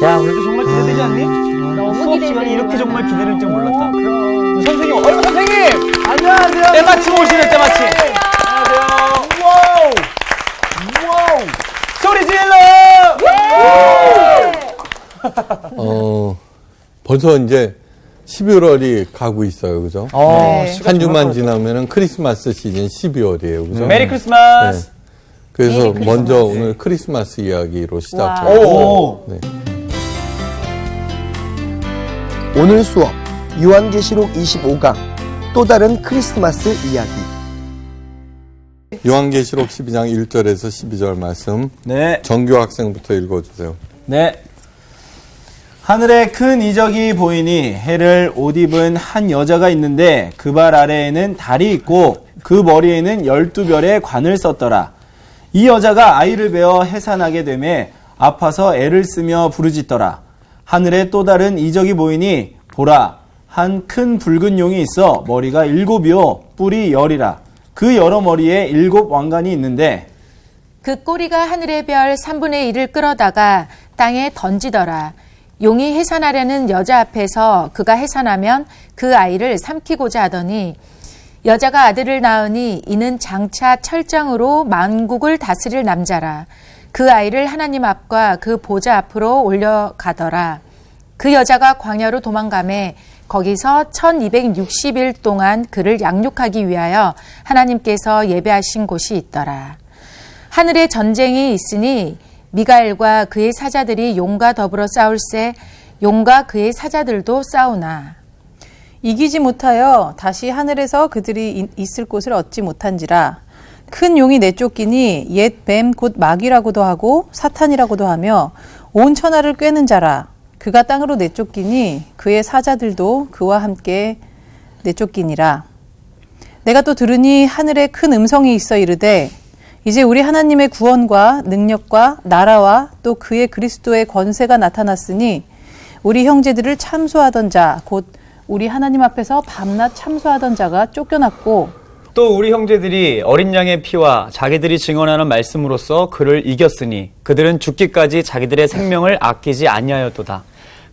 야, 오늘도 정말 기대되지 않니? 너무 수업 기대되는 시간이 이렇게 정말 기대될 줄 몰랐다. 그럼. 선생님, 선생님! 안녕하세요. 때마침 오시네, 때마침. 안녕하세요. 와우! 소리 질러! 벌써 이제 11월이 가고 있어요. 그죠? 한 주만 지나면은 크리스마스 시즌 12월이에요. 그죠? 메리 크리스마스! 네. 그래서 메리 크리스마스. 먼저 오늘 크리스마스 이야기로 오. 시작해요. 네. 오늘 수업 요한계시록 25강 또 다른 크리스마스 이야기. 요한계시록 12장 1절에서 12절 말씀. 네. 정교 학생부터 읽어주세요. 네. 하늘에 큰 이적이 보이니 해를 옷 입은 한 여자가 있는데 그 발 아래에는 달이 있고 그 머리에는 12별의 관을 썼더라. 이 여자가 아이를 베어 해산하게 되매 아파서 애를 쓰며 부르짖더라. 하늘에 또 다른 이적이 보이니 보라, 한 큰 붉은 용이 있어 머리가 7이요 뿔이 10이라. 그 여러 머리에 7 왕관이 있는데 그 꼬리가 하늘의 별 3분의 1을 끌어다가 땅에 던지더라. 용이 해산하려는 여자 앞에서 그가 해산하면 그 아이를 삼키고자 하더니 여자가 아들을 낳으니 이는 장차 철장으로 만국을 다스릴 남자라. 그 아이를 하나님 앞과 그 보좌 앞으로 올려가더라. 그 여자가 광야로 도망가매 거기서 1260일 동안 그를 양육하기 위하여 하나님께서 예배하신 곳이 있더라. 하늘에 전쟁이 있으니 미가엘과 그의 사자들이 용과 더불어 싸울세 용과 그의 사자들도 싸우나. 이기지 못하여 다시 하늘에서 그들이 있을 곳을 얻지 못한지라. 큰 용이 내쫓기니 옛 뱀 곧 마귀라고도 하고 사탄이라고도 하며 온 천하를 꿰는 자라. 그가 땅으로 내쫓기니 그의 사자들도 그와 함께 내쫓기니라. 내가 또 들으니 하늘에 큰 음성이 있어 이르되 이제 우리 하나님의 구원과 능력과 나라와 또 그의 그리스도의 권세가 나타났으니 우리 형제들을 참소하던 자 곧 우리 하나님 앞에서 밤낮 참소하던 자가 쫓겨났고 또 우리 형제들이 어린 양의 피와 자기들이 증언하는 말씀으로써 그를 이겼으니 그들은 죽기까지 자기들의 생명을 아끼지 아니하였도다.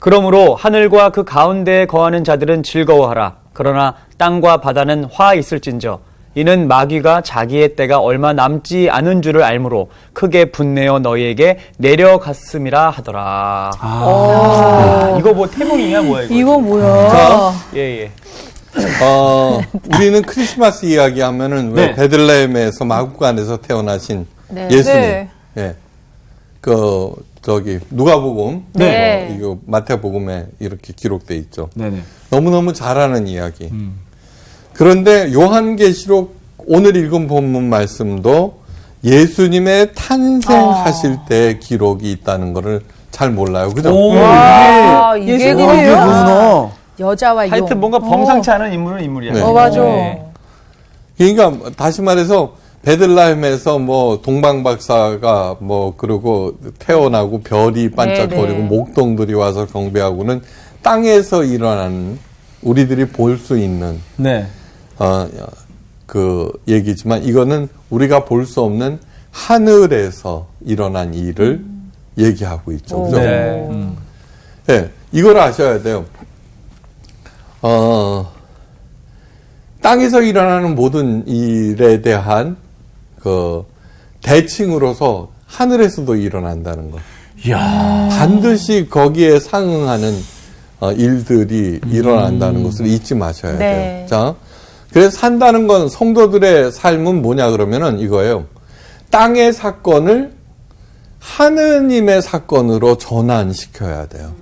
그러므로 하늘과 그 가운데에 거하는 자들은 즐거워하라. 그러나 땅과 바다는 화 있을진저 이는 마귀가 자기의 때가 얼마 남지 않은 줄을 알므로 크게 분내어 너희에게 내려갔음이라 하더라. 이거 뭐 태몽이냐 뭐야 이거? 이거 뭐야? 예. 우리는 크리스마스 이야기 하면은 왜 네. 베들레헴에서 마구간에서 태어나신 네. 예수님. 네. 예. 누가복음. 네. 이거 마태복음에 이렇게 기록돼 있죠. 네네. 너무너무 잘하는 이야기. 그런데 요한계시록 오늘 읽은 본문 말씀도 예수님의 탄생하실 때 기록이 있다는 것을 잘 몰라요. 그죠? 와, 이게 예수님이에요? 그래요? 여자와 용. 하여튼 뭔가 범상치 않은 인물은 인물이야. 네. 맞아. 그러니까 다시 말해서 베들레헴에서 뭐 동방박사가 뭐 그러고 태어나고 별이 반짝거리고 네, 네. 목동들이 와서 경배하고는 땅에서 일어나는 우리들이 볼 수 있는 네. 그 얘기지만 이거는 우리가 볼 수 없는 하늘에서 일어난 일을 얘기하고 있죠. 그죠? 네. 네, 이걸 아셔야 돼요. 땅에서 일어나는 모든 일에 대한 그 대칭으로서 하늘에서도 일어난다는 것. 이야. 반드시 거기에 상응하는 일들이 일어난다는 것을 잊지 마셔야 네. 돼요. 자, 그래서 산다는 건 성도들의 삶은 뭐냐 그러면은 이거예요. 땅의 사건을 하느님의 사건으로 전환시켜야 돼요.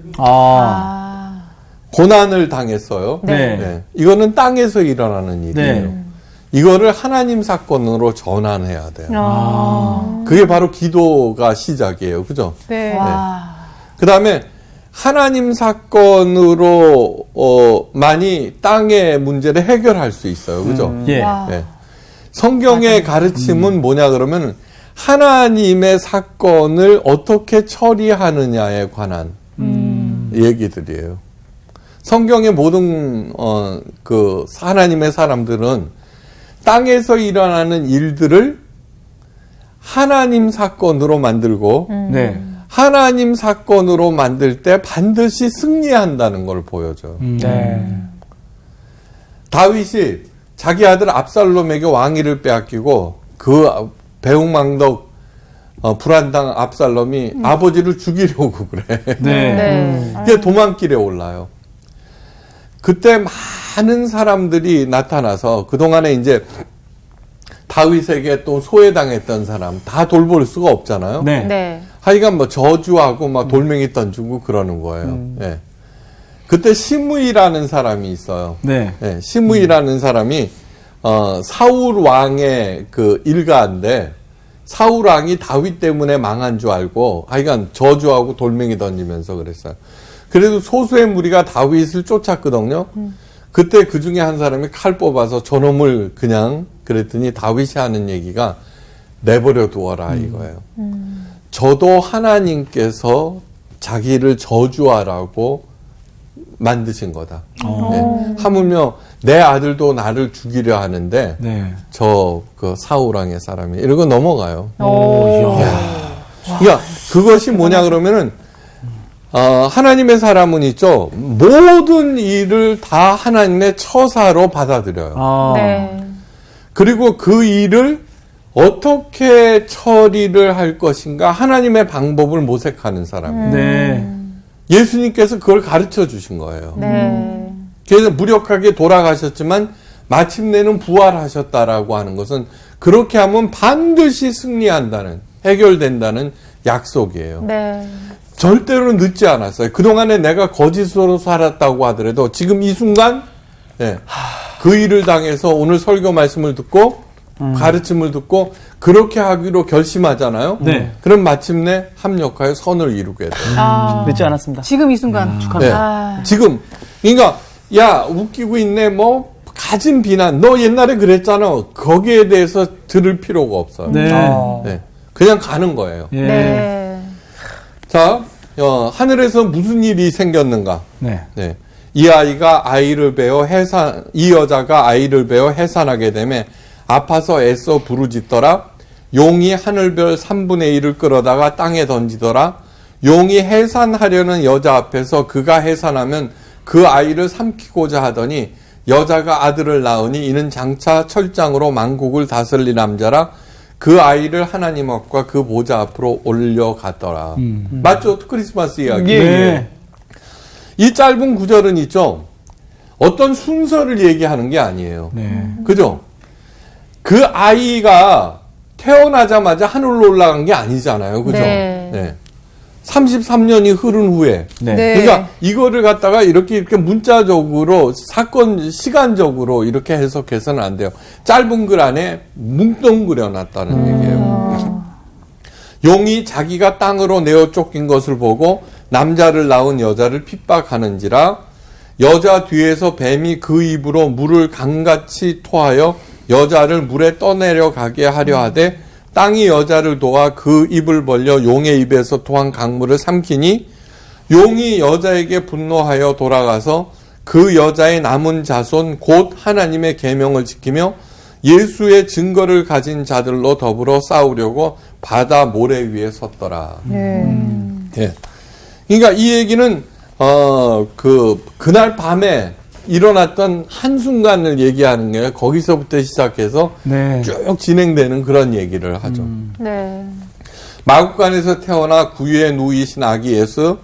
고난을 당했어요. 네. 네. 이거는 땅에서 일어나는 일이에요. 네. 이거를 하나님 사건으로 전환해야 돼요. 그게 바로 기도가 시작이에요. 그죠? 네. 그 다음에 하나님 사건으로 많이 땅의 문제를 해결할 수 있어요. 그죠? 예. 네. 성경의 가르침은 뭐냐 그러면 하나님의 사건을 어떻게 처리하느냐에 관한 얘기들이에요. 성경의 모든 그 하나님의 사람들은 땅에서 일어나는 일들을 하나님 사건으로 만들고 네. 하나님 사건으로 만들 때 반드시 승리한다는 걸 보여줘요. 네. 다윗이 자기 아들 압살롬에게 왕위를 빼앗기고 그 배웅망덕 불안당 압살롬이 아버지를 죽이려고 그래. 네. 이게 도망길에 올라요. 그때 많은 사람들이 나타나서 그동안에 이제 다윗에게 또 소외당했던 사람 다 돌볼 수가 없잖아요. 네. 네. 하여간 뭐 저주하고 막 돌멩이 던지고 그러는 거예요. 예. 그때 시므이라는 사람이 있어요. 네. 예, 시므이라는 사람이 사울 왕의 그 일가인데 사울 왕이 다윗 때문에 망한 줄 알고 하여간 저주하고 돌멩이 던지면서 그랬어요. 그래도 소수의 무리가 다윗을 쫓았거든요. 그때 그 중에 한 사람이 칼 뽑아서 저놈을 그냥 그랬더니 다윗이 하는 얘기가 내버려 두어라 이거예요. 저도 하나님께서 자기를 저주하라고 만드신 거다. 네. 하물며 내 아들도 나를 죽이려 하는데 네. 저 그 사울왕의 사람이 이러고 넘어가요. 오. 그러니까 그것이 뭐냐 그러면은 하나님의 사람은 있죠. 모든 일을 다 하나님의 처사로 받아들여요. 아. 네. 그리고 그 일을 어떻게 처리를 할 것인가 하나님의 방법을 모색하는 사람. 네. 예수님께서 그걸 가르쳐 주신 거예요. 네. 그래서 무력하게 돌아가셨지만 마침내는 부활하셨다라고 하는 것은 그렇게 하면 반드시 승리한다는, 해결된다는 약속이에요. 네. 절대로 늦지 않았어요. 그동안에 내가 거짓으로 살았다고 하더라도 지금 이 순간 그 일을 당해서 오늘 설교 말씀을 듣고 가르침을 듣고 그렇게 하기로 결심하잖아요. 네. 그럼 마침내 합력하여 선을 이루게 돼요. 늦지 않았습니다. 지금 이 순간 축하합니다. 네. 지금 그러니까 야 웃기고 있네 뭐 가진 비난 너 옛날에 그랬잖아. 거기에 대해서 들을 필요가 없어요. 네. 네. 그냥 가는 거예요. 예. 네. 자 하늘에서 무슨 일이 생겼는가? 네. 네. 이 여자가 아이를 베어 해산하게 되매 아파서 애써 부르짖더라. 용이 하늘별 3분의 1을 끌어다가 땅에 던지더라. 용이 해산하려는 여자 앞에서 그가 해산하면 그 아이를 삼키고자 하더니 여자가 아들을 낳으니 이는 장차 철장으로 만국을 다스릴 남자라. 그 아이를 하나님 앞과 그 보좌 앞으로 올려갔더라. 맞죠? 크리스마스 이야기. 네. 이 짧은 구절은 있죠. 어떤 순서를 얘기하는 게 아니에요. 네. 그죠? 그 아이가 태어나자마자 하늘로 올라간 게 아니잖아요. 그죠? 네. 33년이 흐른 후에. 네. 네. 그러니까 이거를 갖다가 이렇게 문자적으로 시간적으로 이렇게 해석해서는 안 돼요. 짧은 글 안에 뭉뚱그려 놨다는 얘기예요. 용이 자기가 땅으로 내어 쫓긴 것을 보고 남자를 낳은 여자를 핍박하는지라 여자 뒤에서 뱀이 그 입으로 물을 강같이 토하여 여자를 물에 떠내려 가게 하려 하되 땅이 여자를 도와 그 입을 벌려 용의 입에서 토한 강물을 삼키니 용이 여자에게 분노하여 돌아가서 그 여자의 남은 자손 곧 하나님의 계명을 지키며 예수의 증거를 가진 자들로 더불어 싸우려고 바다 모래 위에 섰더라. 예. 그러니까 이 얘기는 그날 밤에 일어났던 한순간을 얘기하는 게 거기서부터 시작해서 네. 쭉 진행되는 그런 얘기를 하죠. 네. 마국간에서 태어나 구유에 누이신 아기 예수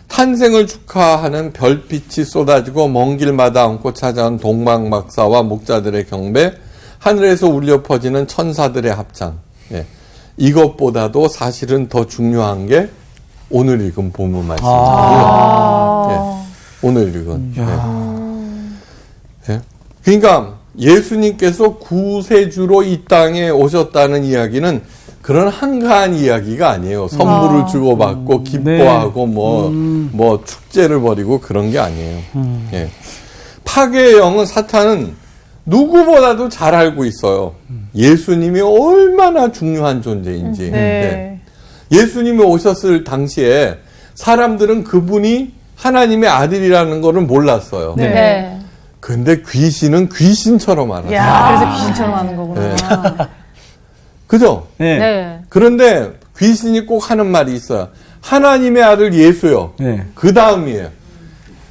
탄생을 축하하는 별빛이 쏟아지고 먼 길마다 얹고 찾아온 동방박사와 목자들의 경배 하늘에서 울려 퍼지는 천사들의 합창. 예. 이것보다도 사실은 더 중요한 게 오늘 읽은 본문 말씀이고요. 예. 오늘 읽은. 예. 그러니까 예수님께서 구세주로 이 땅에 오셨다는 이야기는 그런 한가한 이야기가 아니에요. 선물을 주고받고 기뻐하고 뭐 축제를 벌이고 그런 게 아니에요. 예. 파괴의 영은 사탄은 누구보다도 잘 알고 있어요. 예수님이 얼마나 중요한 존재인지. 네. 예. 예수님이 오셨을 당시에 사람들은 그분이 하나님의 아들이라는 것을 몰랐어요. 네. 네. 근데 귀신은 귀신처럼 알았어요. 야, 그래서 귀신처럼 하는 거구나. 그죠? 네. 네. 그런데 귀신이 꼭 하는 말이 있어요. 하나님의 아들 예수요. 네. 그 다음이에요.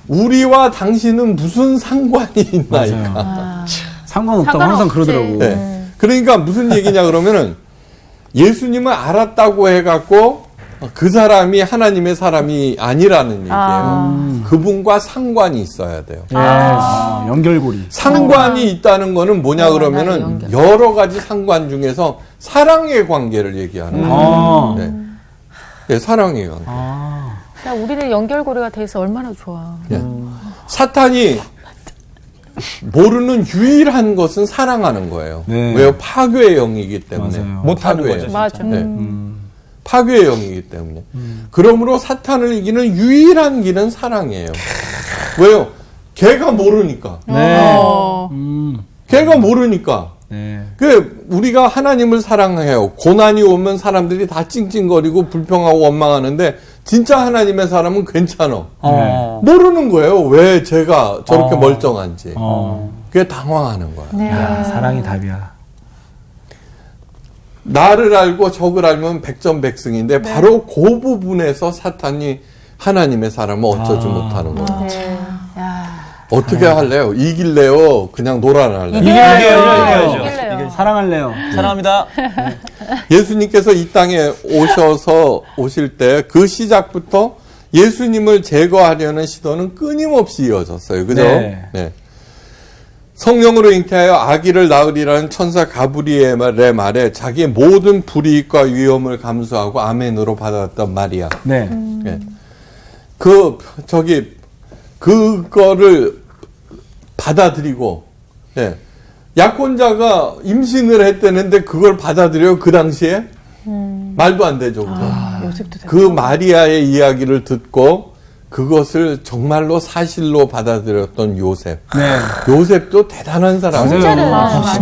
우리와 당신은 무슨 상관이 있나이까. 상관없다고 상관없지. 항상 그러더라고. 네. 그러니까 무슨 얘기냐 그러면은 예수님을 알았다고 해갖고 그 사람이 하나님의 사람이 아니라는 얘기예요. 그분과 상관이 있어야 돼요. 예. 연결고리. 상관이 있다는 거는 뭐냐 그러면은 여러 가지 상관 중에서 사랑의 관계를 얘기하는 거예요. 네. 네, 사랑의 관계. 야, 우리는 연결고리가 돼서 얼마나 좋아. 네. 사탄이 모르는 유일한 것은 사랑하는 거예요. 네. 왜요? 파괴의 영이기 때문에. 맞아요. 못하는 파괴예요. 거죠. 맞아. 네. 파괴의 영이기 때문에. 그러므로 사탄을 이기는 유일한 길은 사랑이에요. 왜요? 걔가 모르니까. 네. 걔가 모르니까. 네. 그 우리가 하나님을 사랑해요. 고난이 오면 사람들이 다 찡찡거리고 불평하고 원망하는데 진짜 하나님의 사람은 괜찮아. 모르는 거예요. 왜 제가 저렇게 멀쩡한지. 그게 당황하는 거야. 야, 사랑이 답이야. 나를 알고 적을 알면 백전백승인데 바로 그 부분에서 사탄이 하나님의 사람을 어쩌지 못하는 거예요. 어떻게 할래요? 이길래요? 그냥 놀아날래요? 이겨야죠. 사랑할래요. 사랑합니다. 예수님께서 이 땅에 오실 때 그 시작부터 예수님을 제거하려는 시도는 끊임없이 이어졌어요. 그죠? 네. 네. 성령으로 잉태하여 아기를 낳으리라는 천사 가브리엘의 말에 자기의 모든 불이익과 위험을 감수하고 아멘으로 받았던 마리아. 네. 네. 그거를 받아들이고, 예. 약혼자가 임신을 했다는데 그걸 받아들여요, 그 당시에? 말도 안 되죠, 그죠? 그 마리아의 이야기를 듣고 그것을 정말로 사실로 받아들였던 요셉. 네. 요셉도 대단한 사람이에요.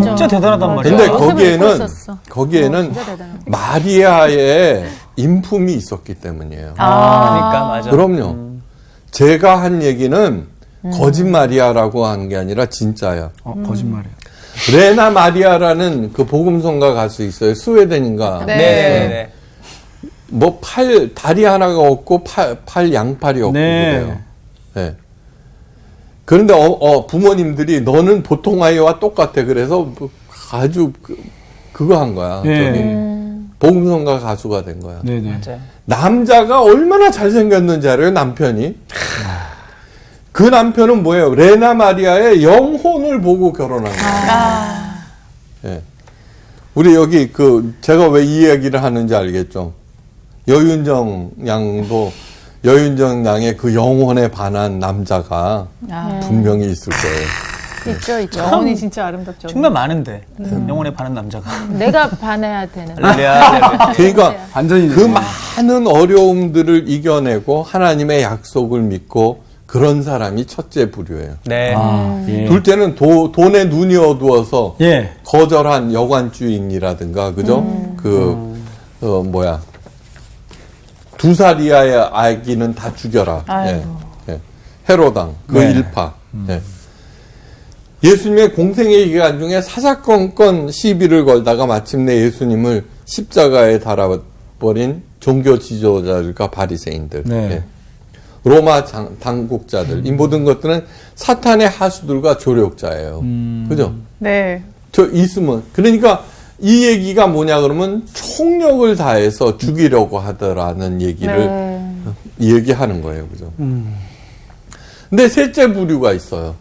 진짜 대단하단 말이야. 근데 요셉을 믿고 있었어. 거기에는 진짜 대단해. 마리아의 인품이 있었기 때문이에요. 그러니까 맞아. 그럼요. 제가 한 얘기는 거짓말이야라고 한 게 아니라 진짜야. 거짓말이야. 레나 마리아라는 그 복음성가 가수 있어요. 스웨덴인가. 네네네. 뭐 다리 하나가 없고 팔 양팔이 없고 네. 그래요. 네. 그런데 부모님들이 너는 보통 아이와 똑같아. 그래서 아주 그거 한 거야. 네. 저기 복음성가 가수가 된 거야. 네네. 맞아요. 남자가 얼마나 잘생겼는지 알아요? 남편이. 그 남편은 뭐예요? 레나 마리아의 영혼을 보고 결혼한 거예요. 예. 우리 여기 제가 왜 이 얘기를 하는지 알겠죠? 여윤정 양의 그 영혼에 반한 남자가 분명히 있을 거예요. 있죠. 영혼이 진짜 아름답죠. 정말 많은데 영혼에 반한 남자가. 내가 반해야 되는. 할렐루야. 그러니까 완전히 그 많은 어려움들을 이겨내고 하나님의 약속을 믿고 그런 사람이 첫째 부류예요. 네. 예. 둘째는 돈에 눈이 어두워서 예. 거절한 여관주인이라든가 그죠? 두 살 이하의 아기는 다 죽여라. 예. 예. 헤로당 그 네. 일파. 예. 예수님의 공생의 기간 중에 사사건건 시비를 걸다가 마침내 예수님을 십자가에 달아버린 종교 지도자들과 바리새인들. 네. 예. 로마 당국자들. 이 모든 것들은 사탄의 하수들과 조력자예요. 그죠? 네. 그러니까 이 얘기가 뭐냐 그러면 총력을 다해서 죽이려고 하더라는 얘기를 얘기하는 거예요. 그죠? 근데 셋째 부류가 있어요.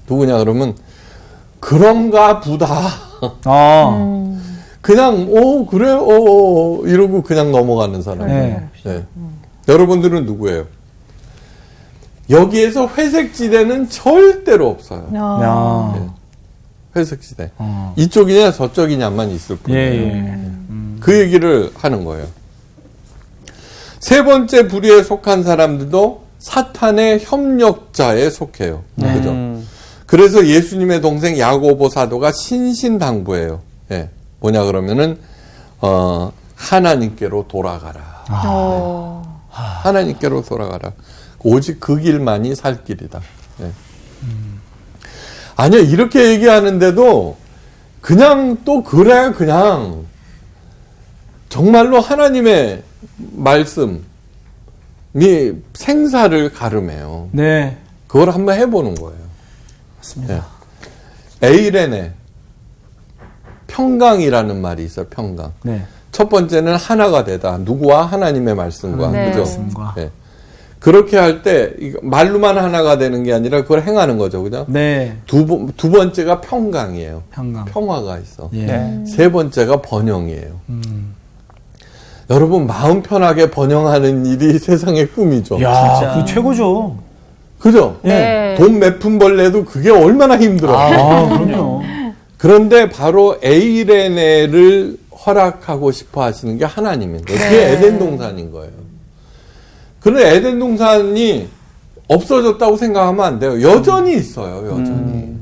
누구냐 그러면 그런가 보다. 그냥 그래 이러고 그냥 넘어가는 사람. 네. 네. 여러분들은 누구예요? 여기에서 회색지대는 절대로 없어요. 야. 네. 회색지대. 이쪽이냐 저쪽이냐만 있을 뿐이에요. 예. 그 얘기를 하는 거예요. 세 번째 부류에 속한 사람들도 사탄의 협력자에 속해요. 그죠? 그래서 예수님의 동생 야고보 사도가 신신당부해요. 예. 뭐냐 그러면은 하나님께로 돌아가라. 하나님께로 돌아가라. 오직 그 길만이 살 길이다. 예. 아니야 이렇게 얘기하는데도 그냥 또 그래 그냥 정말로 하나님의 말씀이 생사를 가름해요. 네. 그걸 한번 해보는 거예요. 맞습니다. 네. 에이레네 평강이라는 말이 있어요. 평강. 네. 첫 번째는 하나가 되다. 누구와? 하나님의 말씀과. 네. 그죠? 말씀과. 네. 그렇게 할 때 말로만 하나가 되는 게 아니라 그걸 행하는 거죠. 그죠? 네. 두 번째가 평강이에요. 평강. 평화가 있어. 예. 네. 세 번째가 번영이에요. 여러분 마음 편하게 번영하는 일이 세상의 꿈이죠. 야, 진짜. 그 최고죠. 그죠? 네. 돈 몇 푼 벌래도 그게 얼마나 힘들어. 아, 그럼요. 그런데 바로 에이레네를 허락하고 싶어 하시는 게 하나님인 거예요. 그게 네. 에덴 동산인 거예요. 그런데 에덴 동산이 없어졌다고 생각하면 안 돼요. 여전히 있어요. 여전히.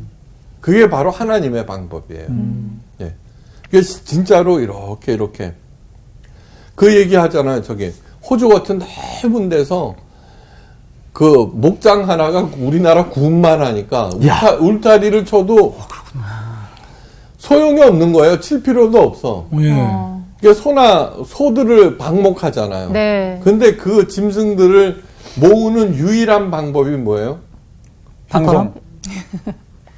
그게 바로 하나님의 방법이에요. 예. 그게 진짜로 이렇게 그 얘기 하잖아요. 저기 호주 같은 넓은 데서 그 목장 하나가 우리나라 군만 하니까 울타리를 쳐도 소용이 없는 거예요. 칠 필요도 없어. 예. 그러니까 소들을 방목하잖아요. 네. 근데 그 짐승들을 모으는 유일한 방법이 뭐예요? 방송.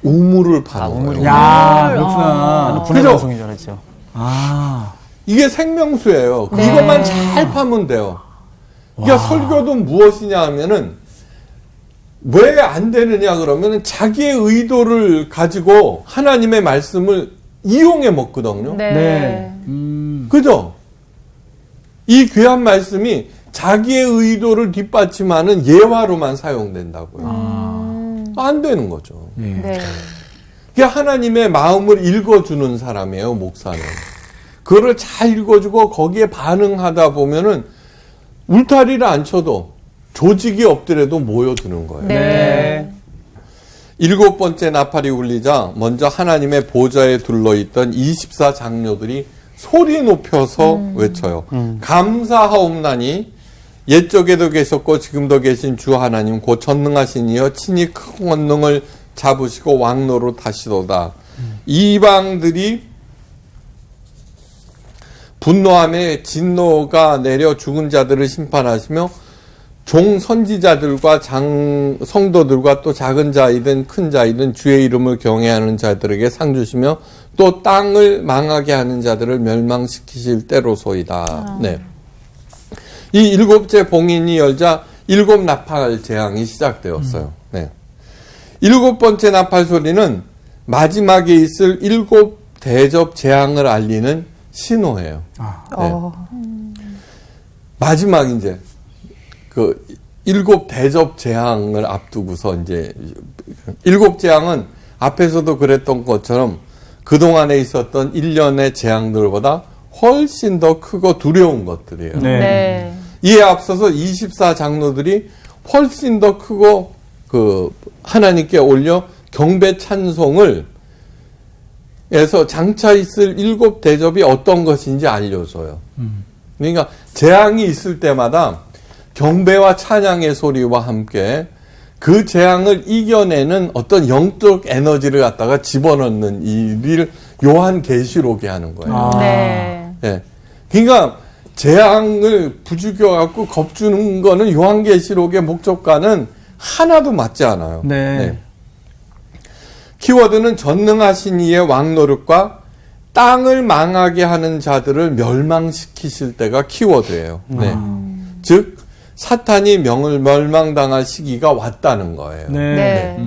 우물을 파는 거예요. 야, 그렇구나. 군의 그죠? 방송인 줄 알았죠. 아. 이게 생명수예요. 네. 이것만 잘 파면 돼요. 그러니까 설교도 무엇이냐 하면은 왜 안 되느냐 그러면 자기의 의도를 가지고 하나님의 말씀을 이용해 먹거든요. 네. 네. 그죠? 이 귀한 말씀이 자기의 의도를 뒷받침하는 예화로만 사용된다고요. 안 되는 거죠. 예. 네. 그게 하나님의 마음을 읽어주는 사람이에요, 목사는. 그거를 잘 읽어주고 거기에 반응하다 보면은 울타리를 안 쳐도 조직이 없더라도 모여드는 거예요. 네. 일곱 번째 나팔이 울리자 먼저 하나님의 보좌에 둘러있던 24장로들이 소리 높여서 외쳐요. 감사하옵나니 옛적에도 계셨고 지금도 계신 주 하나님 곧 전능하신 이여 친히 큰 권능을 잡으시고 왕노로 타시도다. 이방들이 분노함에 진노가 내려 죽은 자들을 심판하시며 종 선지자들과 성도들과 또 작은 자이든 큰 자이든 주의 이름을 경외하는 자들에게 상 주시며 또 땅을 망하게 하는 자들을 멸망시키실 때로소이다. 네. 이 일곱째 봉인이 열자 일곱 나팔 재앙이 시작되었어요. 네. 일곱 번째 나팔 소리는 마지막에 있을 일곱 대접 재앙을 알리는 신호예요. 네. 마지막 이제 그 일곱 대접 재앙을 앞두고서 이제 일곱 재앙은 앞에서도 그랬던 것처럼 그동안에 있었던 일련의 재앙들보다 훨씬 더 크고 두려운 것들이에요. 네. 네. 이에 앞서서 24장로들이 훨씬 더 크고 그 하나님께 올려 경배 찬송을 해서 장차 있을 일곱 대접이 어떤 것인지 알려줘요. 그러니까 재앙이 있을 때마다 경배와 찬양의 소리와 함께 그 재앙을 이겨내는 어떤 영적 에너지를 갖다가 집어넣는 일을 요한계시록이 하는 거예요. 네. 예. 그러니까 재앙을 부추겨 갖고 겁주는 거는 요한계시록의 목적과는 하나도 맞지 않아요. 네. 키워드는 전능하신 이의 왕노릇과 땅을 망하게 하는 자들을 멸망시키실 때가 키워드예요. 네. 즉 사탄이 멸망당할 시기가 왔다는 거예요. 네. 네.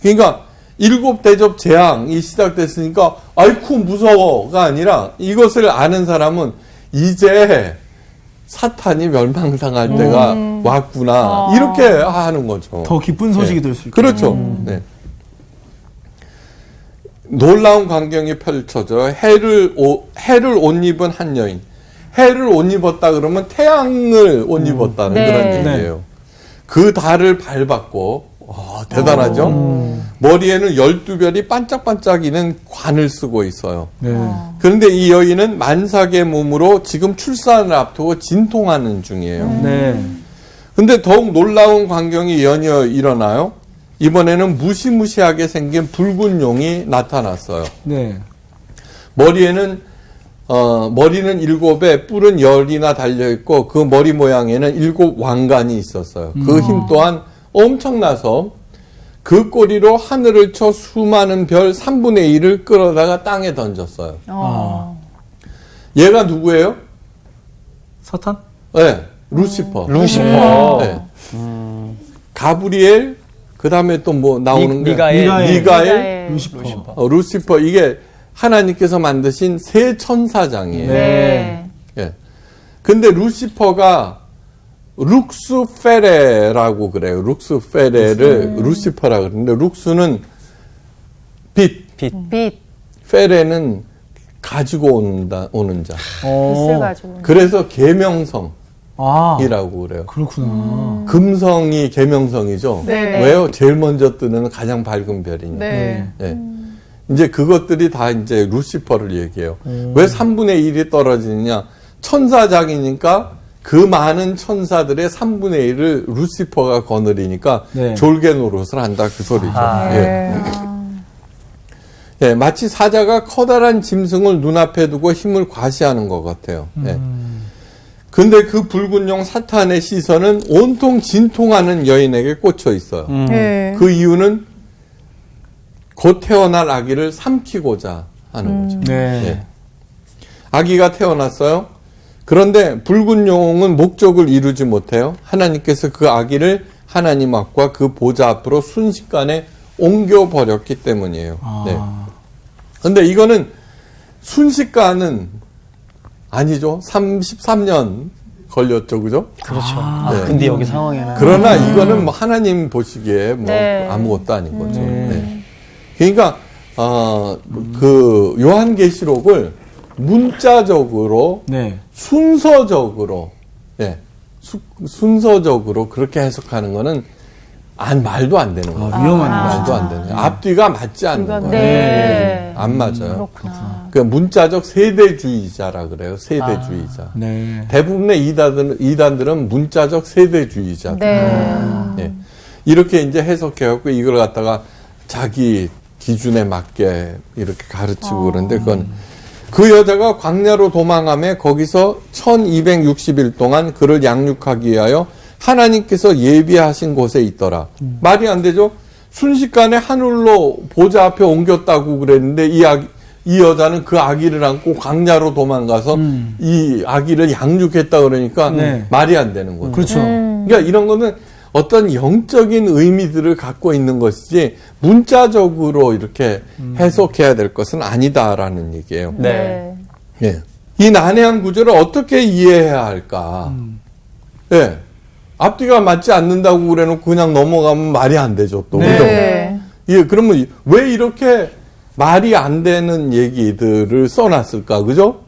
그러니까 일곱 대접 재앙이 시작됐으니까 아이쿠 무서워가 아니라 이것을 아는 사람은 이제 사탄이 멸망당할 때가 왔구나 이렇게 하는 거죠. 더 기쁜 소식이 될 수 있고. 그렇죠. 네. 놀라운 광경이 펼쳐져 해를 옷 입은 한 여인. 해를 옷 입었다 그러면 태양을 옷 입었다는 네. 그런 얘기예요. 그 달을 밟았고 대단하죠. 머리에는 12별이 반짝반짝이는 관을 쓰고 있어요. 네. 그런데 이 여인은 만삭의 몸으로 지금 출산을 앞두고 진통하는 중이에요. 네. 근데 더욱 놀라운 광경이 연이어 일어나요. 이번에는 무시무시하게 생긴 붉은 용이 나타났어요. 네. 머리에는 머리는 7에 뿔은 10이나 달려있고 그 머리 모양에는 7 왕관이 있었어요. 그 힘 또한 엄청나서 그 꼬리로 하늘을 쳐 수많은 별 3분의 1을 끌어다가 땅에 던졌어요. 얘가 누구예요? 사탄? 네, 루시퍼. 루시퍼. 네. 가브리엘, 그 다음에 또 뭐 나오는 게 미가엘, 루시퍼. 루시퍼. 이게 하나님께서 만드신 세 천사장이에요. 네. 예. 근데 루시퍼가 룩스페레라고 그래요. 룩스페레를 루시퍼라 그러는데 룩스는 빛, 빛. 페레는 가지고 오는 자. 빛을 가지고. 그래서 계명성이라고 아, 그래요. 그렇구나. 금성이 계명성이죠. 네. 왜요? 제일 먼저 뜨는 가장 밝은 별이니까. 네. 예. 이제 그것들이 다 이제 루시퍼를 얘기해요. 왜 3분의 1이 떨어지느냐? 천사장이니까 그 많은 천사들의 3분의 1을 루시퍼가 거느리니까 네. 졸개 노릇을 한다 그 소리죠. 예. 예, 마치 사자가 커다란 짐승을 눈앞에 두고 힘을 과시하는 것 같아요. 예. 근데 그 붉은 용 사탄의 시선은 온통 진통하는 여인에게 꽂혀 있어요. 네. 그 이유는 곧 태어날 아기를 삼키고자 하는 거죠. 네. 예. 아기가 태어났어요. 그런데 붉은 용은 목적을 이루지 못해요. 하나님께서 그 아기를 하나님 앞과 그 보좌 앞으로 순식간에 옮겨버렸기 때문이에요. 네. 근데 이거는 순식간은 아니죠. 33년 걸렸죠. 그죠? 그렇죠. 네. 근데 여기 상황에는 그러나 이거는 뭐 하나님 보시기에 뭐 네. 아무것도 아닌 거죠. 네. 네. 그러니까 그 요한계시록을 문자적으로 네. 순서적으로 순서적으로 그렇게 해석하는 거는 말도 안 되는 거예요. 위험한 말도 안 되는 거예요. 앞뒤가 맞지 않는 거예요. 네. 안 맞아요. 그렇구나. 그 문자적 세대주의자라 그래요. 세대주의자. 네. 대부분의 이단들은 문자적 세대주의자. 네. 예. 이렇게 이제 해석해갖고 이걸 갖다가 자기 기준에 맞게 이렇게 가르치고 그러는데 그건 그 여자가 광야로 도망하며 거기서 1260일 동안 그를 양육하기 위하여 하나님께서 예비하신 곳에 있더라. 말이 안 되죠? 순식간에 하늘로 보좌 앞에 옮겼다고 그랬는데 이 여자는 그 아기를 안고 광야로 도망가서 이 아기를 양육했다 그러니까 네. 말이 안 되는 거죠. 그렇죠. 그러니까 이런 거는 어떤 영적인 의미들을 갖고 있는 것이지 문자적으로 이렇게 해석해야 될 것은 아니다라는 얘기예요. 네. 예. 이 난해한 구절을 어떻게 이해해야 할까? 예. 앞뒤가 맞지 않는다고 그래놓고 그냥 넘어가면 말이 안 되죠, 또. 그죠? 네. 예, 그러면 왜 이렇게 말이 안 되는 얘기들을 써놨을까, 그죠?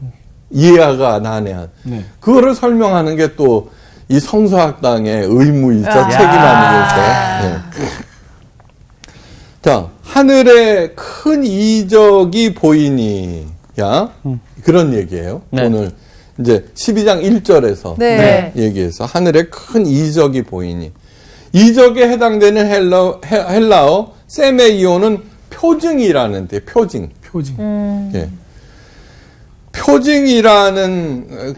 이해가 난해한. 네. 그거를 설명하는 게 또 이 성서학당의 의무이자 책임 아니겠어요? 예. 자, 하늘에 큰 이적이 보이니, 그런 얘기예요. 네. 오늘 이제 12장 1절에서 네. 얘기해서 하늘에 큰 이적이 보이니. 이적에 해당되는 헬라어 세메이오는 표징이라는 데 표징. 예. 표징이라는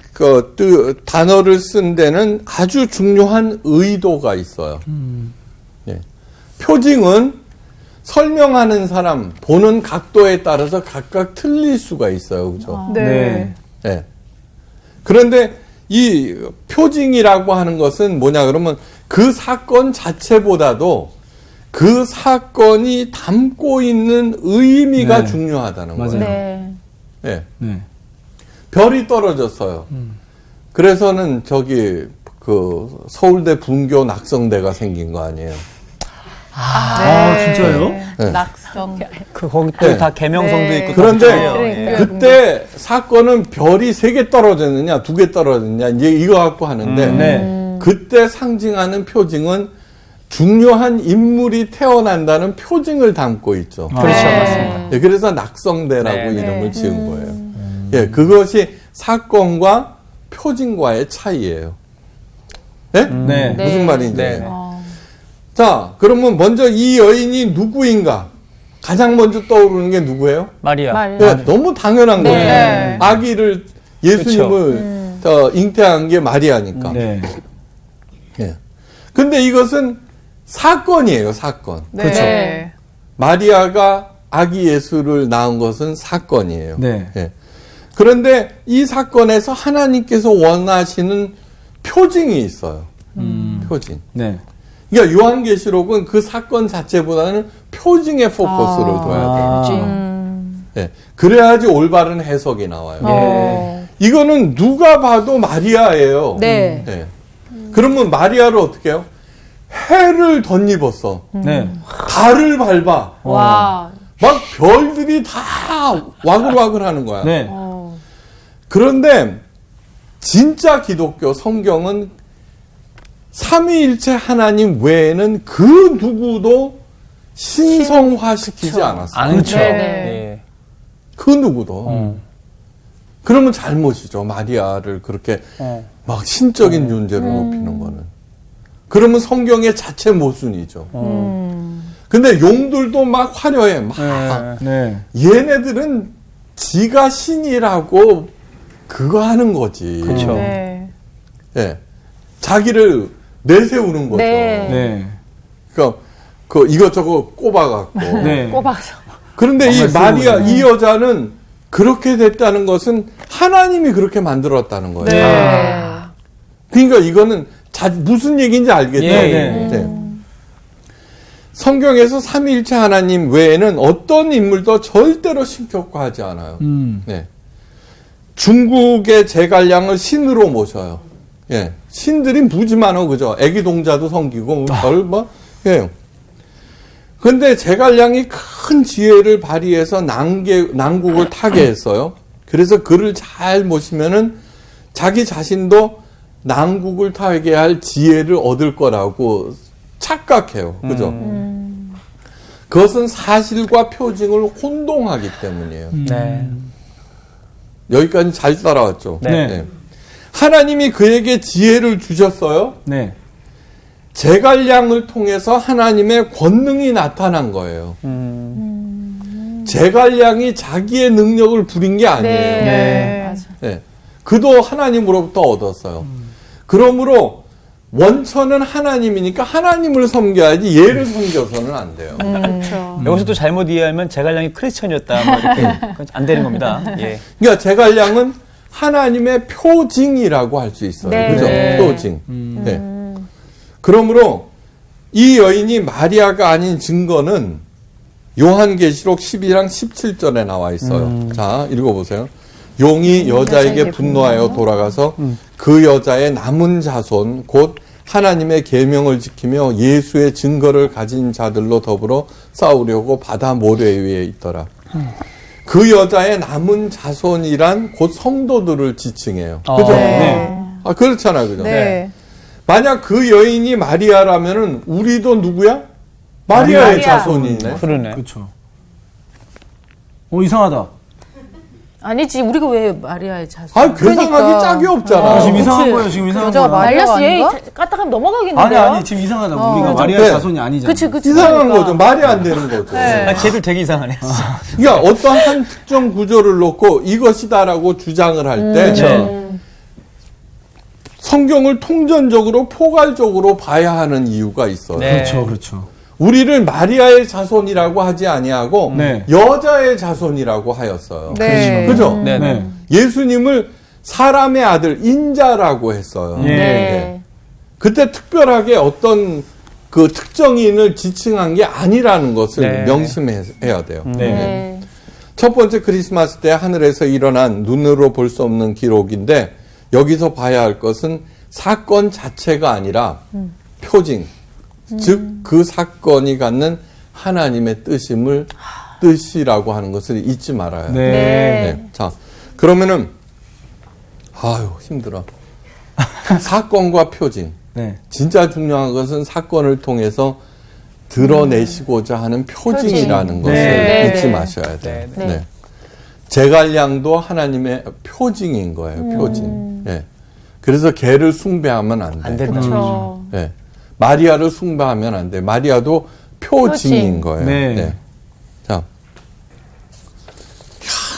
단어를 쓴 데는 아주 중요한 의도가 있어요. 예. 표징은 설명하는 사람, 보는 각도에 따라서 각각 틀릴 수가 있어요. 그죠? 네. 예. 그런데 이 표징이라고 하는 것은 뭐냐 그러면 그 사건 자체보다도 그 사건이 담고 있는 의미가 네. 중요하다는 맞아요. 거예요. 네. 예. 네. 별이 떨어졌어요. 그래서는 그 서울대 분교 낙성대가 생긴 거 아니에요. 아, 진짜요? 네. 낙성. 거기 또 네. 다 계명성도 네. 있고 그런데 다 그러니까요. 그때 사건은 별이 3개 떨어졌느냐, 2개 떨어졌느냐, 이제 이거 갖고 하는데, 네. 그때 상징하는 표징은 중요한 인물이 태어난다는 표징을 담고 있죠. 그렇죠, 네. 맞습니다. 예, 그래서 낙성대라고 네. 이름을 지은 거예요. 예, 그것이 사건과 표징과의 차이예요. 예? 네. 무슨 말인지. 네. 자, 그러면 먼저 이 여인이 누구인가? 가장 먼저 떠오르는 게 누구예요? 마리아. 네, 너무 당연한 네. 거죠. 아기를 예수님을 잉태한 게 마리아니까. 네. 예. 근데 이것은 사건이에요, 사건. 네. 마리아가 아기 예수를 낳은 것은 사건이에요. 네. 예. 그런데 이 사건에서 하나님께서 원하시는 표징이 있어요. 표징. 네. 그러니까 요한계시록은 그 사건 자체보다는 표징에 포커스를 둬야 돼요. 예. 그래야지 올바른 해석이 나와요. 어. 이거는 누가 봐도 마리아예요. 네. 예. 그러면 마리아를 어떻게 해요? 해를 덧입었어. 네. 달을 밟아. 와. 막 별들이 다 와글와글 하는 거야. 네. 그런데 진짜 기독교 성경은 삼위일체 하나님 외에는 그 누구도 신성화시키지 않았어요. 않죠. 네. 예. 그 누구도. 그러면 잘못이죠. 마리아를 그렇게 막 신적인 존재로 높이는 거는. 그러면 성경의 자체 모순이죠. 근데 용들도 막 화려해. 막. 네. 얘네들은 지가 신이라고 그거 하는 거지. 그렇죠. 네. 예. 자기를 내세우는 거죠. 네. 네. 그러니까 그 이것저것 꼽아갖고. 네. 꼽아서. 그런데 이 정말 마리아, 쓰는 이 여자는 그렇게 됐다는 것은 하나님이 그렇게 만들었다는 거예요. 네. 그러니까 이거는 무슨 얘기인지 알겠죠? 네, 네. 성경에서 삼위일체 하나님 외에는 어떤 인물도 절대로 신격화하지 않아요. 네. 중국의 제갈량을 신으로 모셔요. 예. 신들이 무지 많어, 그죠? 애기 동자도 섬기고, 예. 근데 제갈량이 큰 지혜를 발휘해서 난국을 타게 했어요. 그래서 그를 잘 모시면은 자기 자신도 난국을 타게 할 지혜를 얻을 거라고 착각해요. 그죠? 그것은 사실과 표징을 혼동하기 때문이에요. 네. 여기까지 잘 따라왔죠. 네. 하나님이 그에게 지혜를 주셨어요. 네. 제갈량을 통해서 하나님의 권능이 나타난 거예요. 제갈량이 자기의 능력을 부린 게 아니에요. 네. 맞아. 네. 그도 하나님으로부터 얻었어요. 그러므로 원천은 하나님이니까 하나님을 섬겨야지 얘를 섬겨서는 안 돼요. 그렇죠. 여기서 또 잘못 이해하면 제갈량이 크리스천이었다. 뭐 이렇게 그건 안 되는 겁니다. 예. 그러니까 제갈량은 하나님의 표징이라고 할 수 있어요. 네. 그죠? 네. 표징. 네. 그러므로 이 여인이 마리아가 아닌 증거는 요한계시록 12장 17절에 나와 있어요. 자, 읽어보세요. 용이 여자에게 분노하여 돌아가서 그 여자의 남은 자손 곧 하나님의 계명을 지키며 예수의 증거를 가진 자들로 더불어 싸우려고 바다 모래 위에 있더라. 그 여자의 남은 자손이란 곧 성도들을 지칭해요. 그죠? 네. 아, 그렇잖아요. 그죠? 네. 만약 그 여인이 마리아라면은 우리도 누구야? 마리아의 마리아. 자손이네. 그러네. 그렇죠. 이상하다. 아니지, 우리가 왜 마리아의 자손? 아, 괴상하기 그러니까. 짝이 없잖아. 아, 지금 이상한 그치. 거예요. 지금 이상한 여자가 거예요. 마리아 말렸어. 얘 아닌가? 까딱하면 넘어가겠는데요? 아니, 지금 이상하다. 우리가 마리아의 네. 자손이 아니잖아요. 그치. 이상한 그러니까. 거죠. 말이 안 되는 거죠. 아, 쟤들 되게 이상하네. 그러니까 어떤 한 특정 구조를 놓고 이것이다라고 주장을 할 때 그렇죠. 성경을 통전적으로 포괄적으로 봐야 하는 이유가 있어요. 네. 그렇죠. 우리를 마리아의 자손이라고 하지 아니하고 네. 여자의 자손이라고 하였어요. 네. 그죠? 네. 네. 예수님을 사람의 아들 인자라고 했어요. 예. 네. 그때 특별하게 어떤 그 특정인을 지칭한 게 아니라는 것을 네. 명심해야 돼요. 네. 네. 첫 번째 크리스마스 때 하늘에서 일어난 눈으로 볼 수 없는 기록인데 여기서 봐야 할 것은 사건 자체가 아니라 표징, 즉 그 사건이 갖는 하나님의 뜻이라고 하는 것을 잊지 말아야 돼요. 네. 네. 자, 그러면은 아유 힘들어. 사건과 표징. 네. 진짜 중요한 것은 사건을 통해서 드러내시고자 하는 표징이라는 것을 네. 잊지 네. 마셔야 돼요. 네. 네. 제갈량도 하나님의 표징인 거예요. 표징. 예. 그래서 걔를 숭배하면 안 돼. 안 된다. 그렇죠. 예. 마리아를 숭배하면 안 돼. 마리아도 표징인 표징. 거예요. 네. 자,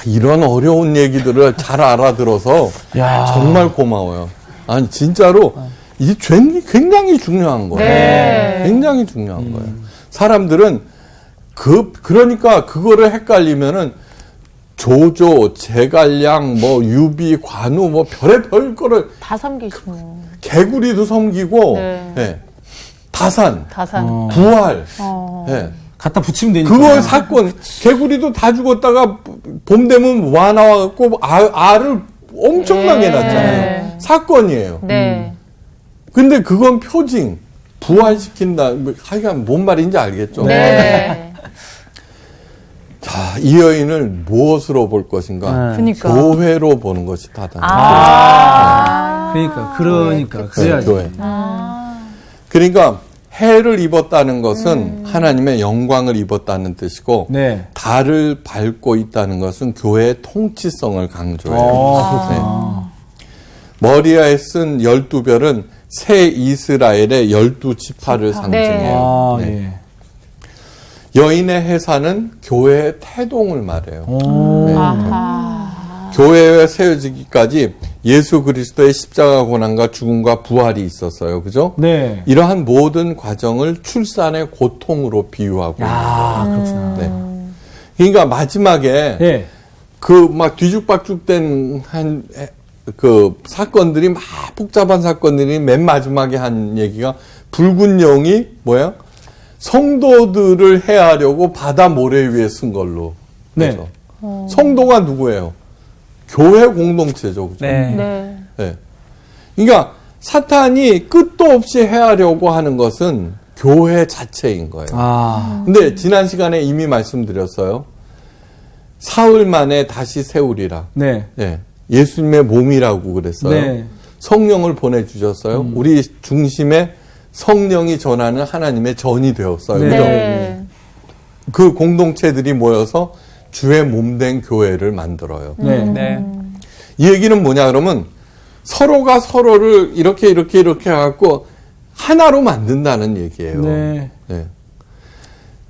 이런 어려운 얘기들을 잘 알아들어서 야. 정말 고마워요. 아니 진짜로 이게 굉장히 중요한 거예요. 네. 굉장히 중요한 거예요. 사람들은 그러니까 그거를 헷갈리면은 조조, 제갈량, 뭐 유비, 관우, 뭐 별의별 거를 다 섬기시네. 개구리도 섬기고, 네. 예, 다산, 다산. 부활, 예. 갖다 붙이면 되니까. 그거 사건, 개구리도 다 죽었다가 봄 되면 와 나와갖고 알을 엄청나게 낳잖아요. 사건이에요. 네. 근데 그건 표징, 부활시킨다. 뭐, 하여간 뭔 말인지 알겠죠? 네. 자, 이 여인을 무엇으로 볼 것인가? 그러니까. 교회로 보는 것이 타당. 그러니까. 그래야지. 교회. 그러니까 해를 입었다는 것은 하나님의 영광을 입었다는 뜻이고, 네. 달을 밟고 있다는 것은 교회의 통치성을 강조해요. 네. 머리에 쓴 12별은 새 이스라엘의 12지파를 상징해요. 아, 네. 예. 여인의 해산은 교회의 태동을 말해요. 오. 네. 교회에 세워지기까지 예수 그리스도의 십자가 고난과 죽음과 부활이 있었어요. 그죠? 네. 이러한 모든 과정을 출산의 고통으로 비유하고 아, 그렇구나. 네. 그러니까 마지막에 예. 그 막 뒤죽박죽된 그 사건들이 막 복잡한 사건들이 맨 마지막에 한 얘기가 붉은 용이 뭐야? 성도들을 해하려고 바다 모래 위에 쓴 걸로. 네. 그렇죠? 성도가 누구예요? 교회 공동체죠. 그죠? 네. 네. 네. 그러니까 사탄이 끝도 없이 해하려고 하는 것은 교회 자체인 거예요. 아. 근데 지난 시간에 이미 말씀드렸어요. 사흘 만에 다시 세우리라. 네. 네. 예수님의 몸이라고 그랬어요. 네. 성령을 보내주셨어요. 우리 중심에 성령이 전하는 하나님의 전이 되었어요. 네. 그죠? 네. 그 공동체들이 모여서 주의 몸된 교회를 만들어요. 네. 네. 이 얘기는 뭐냐 그러면 서로가 서로를 이렇게 해갖고 하나로 만든다는 얘기예요. 네. 네.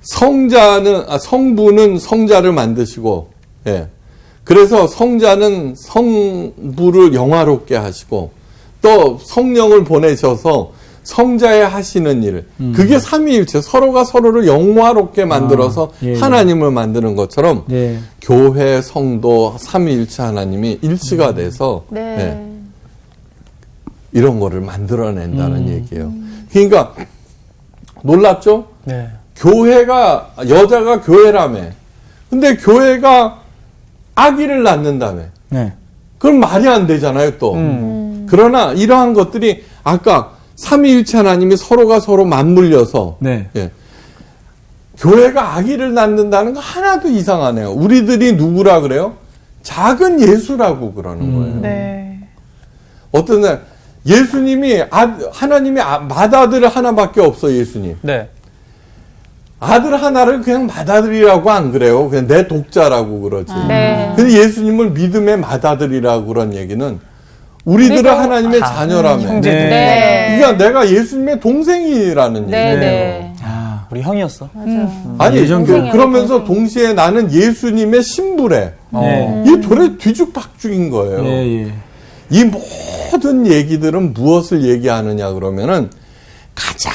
성부는 성자를 만드시고, 예. 그래서 성자는 성부를 영화롭게 하시고, 또 성령을 보내셔서 성자의 하시는 일, 그게 삼위일체, 서로가 서로를 영화롭게 만들어서 예. 하나님을 만드는 것처럼 네. 교회, 성도, 삼위일체 하나님이 일치가 돼서 네. 예, 이런 거를 만들어낸다는 얘기예요. 그러니까 놀랍죠? 네. 교회가 여자가 교회라며. 근데 교회가 아기를 낳는다며. 네. 그럼 말이 안 되잖아요, 또. 그러나 이러한 것들이 아까 삼위일체 하나님이 서로가 서로 맞물려서 네. 예. 교회가 아기를 낳는다는 거 하나도 이상하네요. 우리들이 누구라 그래요? 작은 예수라고 그러는 거예요. 네. 어떤 날 예수님이 하나님이 맏아들 하나밖에 없어. 예수님 네. 아들 하나를 그냥 맏아들이라고 안 그래요. 그냥 내 독자라고 그러지. 네. 근데 예수님을 믿음의 맏아들이라고 그런 얘기는 우리들은 그래서 하나님의 자녀라며. 형제. 네. 네. 그러니까 내가 예수님의 동생이라는 네. 얘기예요. 네. 아, 우리 형이었어. 아니 예전 그러면서 동시에 나는 예수님의 신부래. 네. 이게 도래 뒤죽박죽인 거예요. 예, 예. 이 모든 얘기들은 무엇을 얘기하느냐 그러면은 가장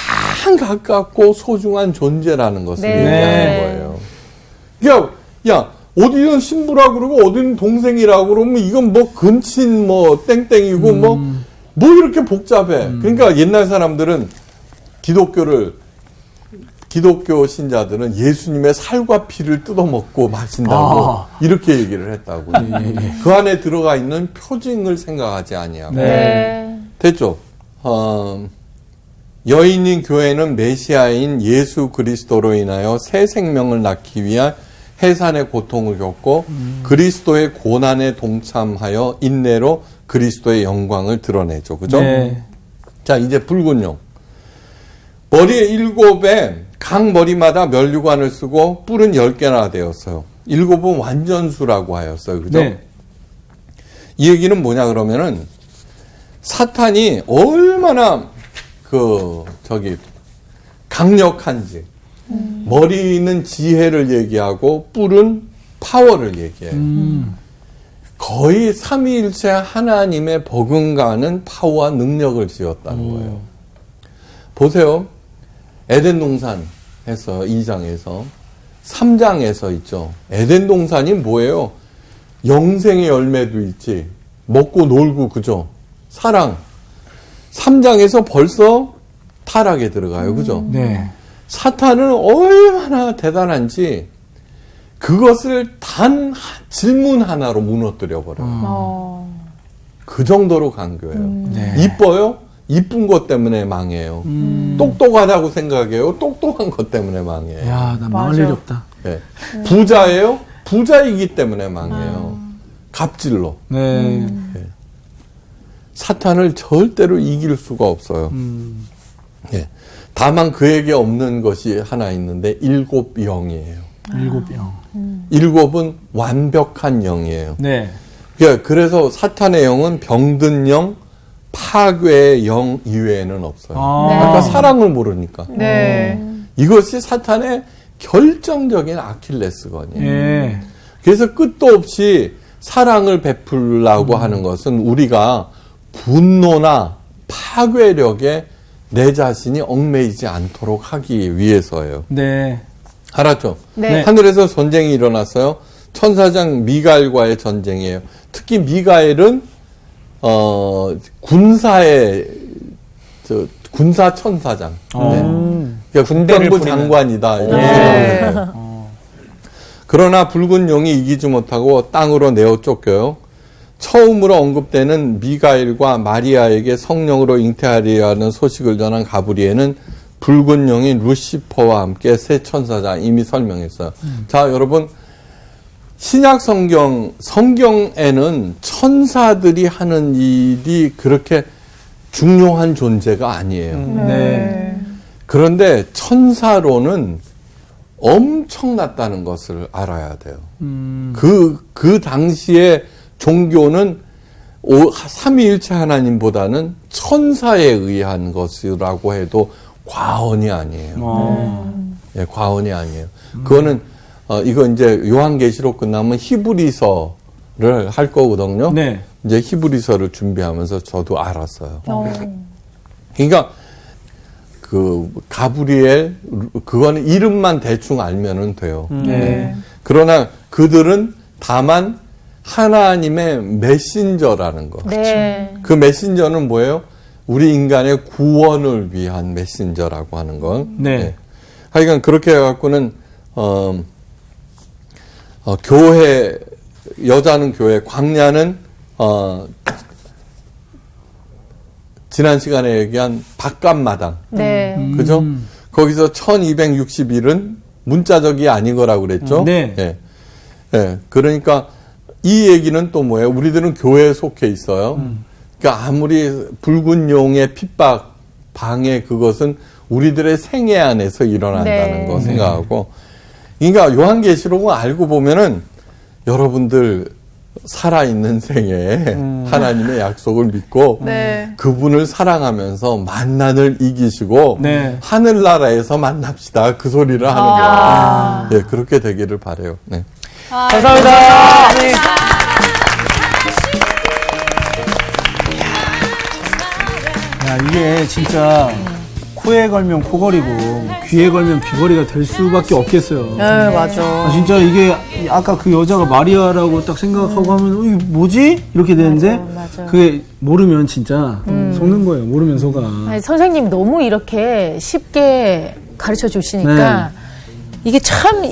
가깝고 소중한 존재라는 것을 네. 얘기하는 거예요. 야, 어디는 신부라고 그러고 어디는 동생이라고 그러면 이건 뭐 근친 뭐 땡땡이고 뭐 이렇게 복잡해. 그러니까 옛날 사람들은 기독교 신자들은 예수님의 살과 피를 뜯어먹고 마신다고 이렇게 얘기를 했다고. 그 안에 들어가 있는 표징을 생각하지 아니하고. 네. 됐죠? 여인인 교회는 메시아인 예수 그리스도로 인하여 새 생명을 낳기 위한 해산의 고통을 겪고 그리스도의 고난에 동참하여 인내로 그리스도의 영광을 드러내죠. 그죠? 네. 자, 이제 붉은 용. 머리에 7에 각 머리마다 면류관을 쓰고 뿔은 10개나 되었어요. 7은 완전수라고 하였어요. 그죠? 네. 이 얘기는 뭐냐 그러면은 사탄이 얼마나 강력한지. 머리는 지혜를 얘기하고 뿔은 파워를 얘기해요. 거의 삼위일체 하나님의 버금가는 파워와 능력을 지었다는 거예요. 보세요. 에덴 동산 해서 2장에서 3장에서 있죠. 에덴 동산이 뭐예요? 영생의 열매도 있지. 먹고 놀고 그죠? 사랑. 3장에서 벌써 타락에 들어가요. 그죠? 네. 사탄은 얼마나 대단한지 그것을 단 질문 하나로 무너뜨려 버려요. 그 정도로 강교해요. 네. 이뻐요? 이쁜 것 때문에 망해요. 똑똑하다고 생각해요. 똑똑한 것 때문에 망해요. 야, 나 망할 일이 없다. 네. 부자예요? 부자이기 때문에 망해요. 갑질로. 네. 사탄을 절대로 이길 수가 없어요. 예. 다만 그에게 없는 것이 하나 있는데 7 영이에요. 7 영. 7은 완벽한 영이에요. 네. 그래서 사탄의 영은 병든 영, 파괴의 영 이외에는 없어요. 그러니까 사랑을 모르니까. 네. 이것이 사탄의 결정적인 아킬레스건이에요. 예. 그래서 끝도 없이 사랑을 베풀라고 하는 것은 우리가 분노나 파괴력에 내 자신이 얽매이지 않도록 하기 위해서예요. 네. 알았죠? 네. 하늘에서 전쟁이 일어났어요. 천사장 미가엘과의 전쟁이에요. 특히 미가엘은 군사 천사장. 그러니까 군대부 장관이다. 이런 생각이에요. 그러나 붉은 용이 이기지 못하고 땅으로 내어 쫓겨요. 처음으로 언급되는 미가엘과 마리아에게 성령으로 잉태하리라는 소식을 전한 가브리엘은 붉은 용인 루시퍼와 함께 새 천사장 이미 설명했어요. 자, 여러분 신약 성경에는 천사들이 하는 일이 그렇게 중요한 존재가 아니에요. 네. 그런데 천사로는 엄청났다는 것을 알아야 돼요. 그 당시에 종교는 삼위일체 하나님보다는 천사에 의한 것이라고 해도 과언이 아니에요. 예, 과언이 아니에요. 그거는 이거 이제 요한계시록 끝나면 히브리서를 할 거거든요. 네. 이제 히브리서를 준비하면서 저도 알았어요. 그러니까 그 가브리엘 그거는 이름만 대충 알면은 돼요. 네. 그러나 그들은 다만 하나님의 메신저라는 거. 네. 그 메신저는 뭐예요? 우리 인간의 구원을 위한 메신저라고 하는 건. 네. 하여간 그렇게 해갖고는 교회 여자는 교회, 광야는 지난 시간에 얘기한 바깥마당. 네. 그죠? 거기서 1261은 문자적이 아닌 거라고 그랬죠? 네. 예. 예. 그러니까 이 얘기는 또 뭐예요? 우리들은 교회에 속해 있어요. 그러니까 아무리 붉은 용의 핍박, 방해 그것은 우리들의 생애 안에서 일어난다는 네. 거 생각하고. 그러니까 요한계시록은 알고 보면은 여러분들 살아있는 생에 하나님의 약속을 믿고 네. 그분을 사랑하면서 만난을 이기시고 네. 하늘나라에서 만납시다. 그 소리를 하는 거예요. 예, 그렇게 되기를 바라요. 네. 감사합니다. 네. 야, 이게 진짜 코에 걸면 코걸이고 귀에 걸면 귀걸이가 될 수밖에 없겠어요. 네, 맞아. 진짜 이게 아까 그 여자가 마리아라고 딱 생각하고 하면 이게 뭐지? 이렇게 되는데 맞아. 그게 모르면 진짜 속는 거예요. 모르면 속아. 아니, 선생님 너무 이렇게 쉽게 가르쳐 주시니까 이게 참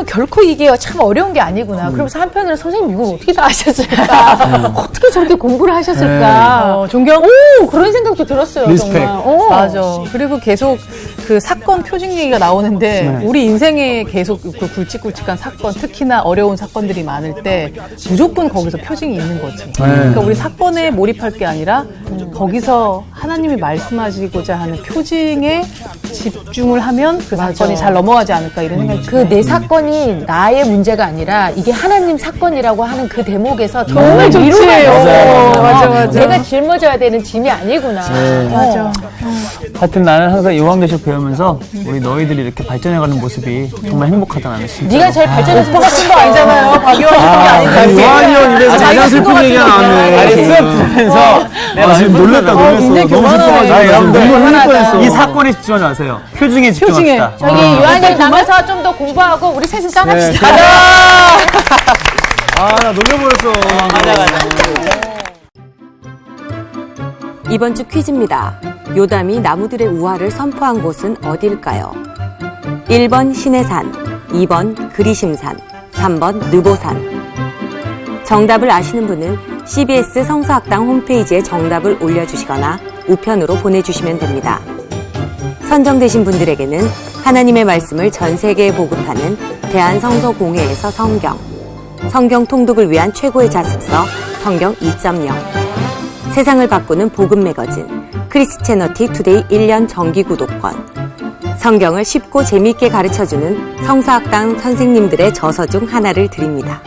결코 이게 참 어려운 게 아니구나. 그러면서 한편으로 선생님 이걸 어떻게 다 하셨을까? 어떻게 저렇게 공부를 하셨을까? 존경? 오, 그런 생각도 들었어요. 리스펙. 정말. 맞아. 그리고 계속 그 사건 표징 얘기가 나오는데 우리 인생에 계속 그 굵직굵직한 사건, 특히나 어려운 사건들이 많을 때 무조건 거기서 표징이 있는 거지. 그러니까 우리 사건에 몰입할 게 아니라 거기서 하나님이 말씀하시고자 하는 표징에 집중을 하면 그 사건이 잘 넘어가지 않을까 이런 생각이 그 내 사건이 나의 문제가 아니라 이게 하나님 사건이라고 하는 그 대목에서 정말 위로가 좋지. 됐어요. 맞아. 내가 짊어져야 되는 짐이 아니구나. 맞아. 하여튼 나는 항상 요한계시록 배우면서 우리 너희들이 이렇게 발전해가는 모습이 정말 행복하다 나는 진짜. 네가 제일 발전해서 오빠가 쓴 거 아니잖아요. 박유환이 쓴 게 아니잖아요. 요한이 형 입에서 가장 슬픈 얘기가 나왔네. 아니 쓱 보면서 내가 지금 놀랬다, 놀랬어. 굉장히 너무 교만하네. 슬퍼가지고. 여러분들 눈물 흘릴 뻔했어. 이 사건에 집중하지 마세요. 표중에 집중합시다. 저기 유한이 남아서 좀 더 공부하고 우리 셋은 짠합시다. 아, 나 놀려버렸어. 이번 주 퀴즈입니다. 요담이 나무들의 우화를 선포한 곳은 어디일까요? 1번 시내산, 2번 그리심산, 3번 느보산. 정답을 아시는 분은 CBS 성서학당 홈페이지에 정답을 올려주시거나 우편으로 보내주시면 됩니다. 선정되신 분들에게는 하나님의 말씀을 전 세계에 보급하는 대한성서공회에서 성경 통독을 위한 최고의 자습서 성경 2.0, 세상을 바꾸는 복음 매거진 크리스채너티 투데이 1년 정기 구독권, 성경을 쉽고 재미있게 가르쳐주는 성서학당 선생님들의 저서 중 하나를 드립니다.